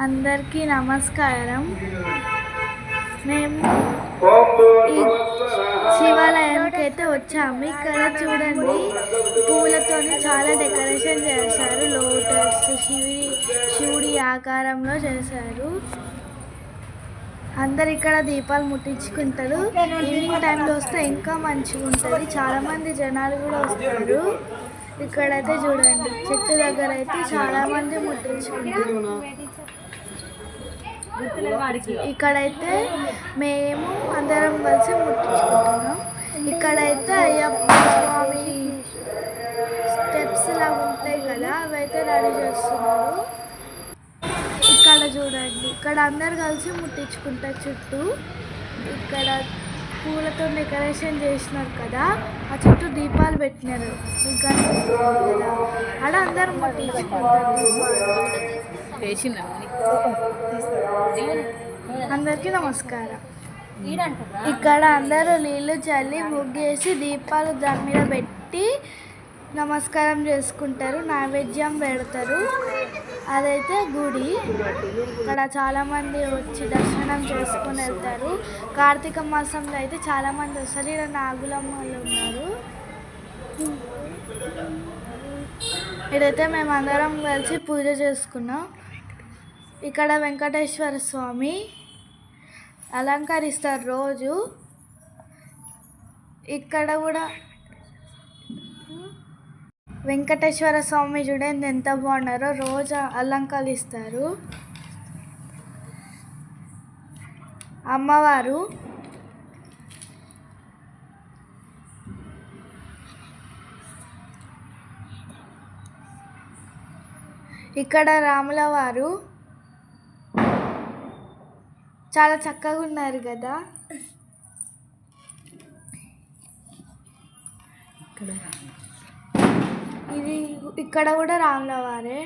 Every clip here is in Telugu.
అందరికీ నమస్కారం. మేము ఈ శివాలయానికి అయితే వచ్చాము. ఇక్కడ చూడండి, పూలతో చాలా డెకరేషన్ చేశారు. లోటస్, శివుడి ఆకారంలో చేశారు. అందరు ఇక్కడ దీపాలు ముట్టించుకుంటారు. ఈవినింగ్ టైంలో వస్తే ఇంకా మంచిగా ఉంటుంది. చాలామంది జనాలు కూడా వస్తారు. ఇక్కడైతే చూడండి, చెట్టు దగ్గర అయితే చాలామంది ముట్టించుకుంటారు. ఇక్కడైతే మేము అందరం కలిసి ముట్టించుకుంటున్నాం. ఇక్కడైతే అయ్యప్ప స్వామి స్టెప్స్ లాగా ఉంటాయి కదా, అవైతే రెడీ చేస్తున్నారు. ఇక్కడ చూడండి, ఇక్కడ అందరు కలిసి ముట్టించుకుంటారు. చుట్టూ ఇక్కడ పూలతో డెకరేషన్ చేసినారు కదా, ఆ చుట్టూ దీపాలు పెట్టినారు. ఇంకా కదా అక్కడ అందరు ముట్టించుకుంటారు. అందరికీ నమస్కారం. ఇక్కడ అందరూ నీళ్ళు చల్లి ముగ్గేసి దీపాలు దాని మీద పెట్టి నమస్కారం చేసుకుంటారు. నైవేద్యం పెడతారు. అదైతే గుడి. ఇక్కడ చాలామంది వచ్చి దర్శనం చేసుకొని వెళ్తారు. కార్తీక మాసంలో అయితే చాలామంది వస్తారు. ఇక్కడ నాగులమ్మలు ఉన్నారు. ఇక్కడైతే మేము అందరం కలిసి పూజ చేసుకున్నాం. ఇక్కడ వెంకటేశ్వర స్వామి అలంకరిస్తారు రోజు. ఇక్కడ కూడా వెంకటేశ్వర స్వామి చూడండి ఎంత బాగున్నారో, రోజు అలంకరిస్తారు. అమ్మవారు ఇక్కడ రాముల వారు చాలా చక్కగా ఉన్నారు కదా. ఇది ఇక్కడ కూడా రాముల వారే.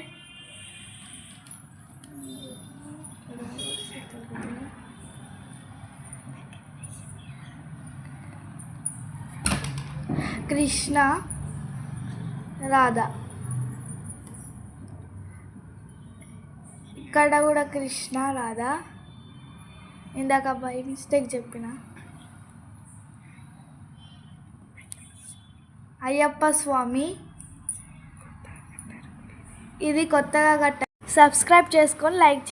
కృష్ణ రాధ, ఇక్కడ కూడా కృష్ణ రాధ. ఇందాక బై మిస్టేక్ చెప్పిన. అయ్యప్ప స్వామి ఇది కొత్తగా సబ్స్క్రైబ్ చేసుకొని లైక్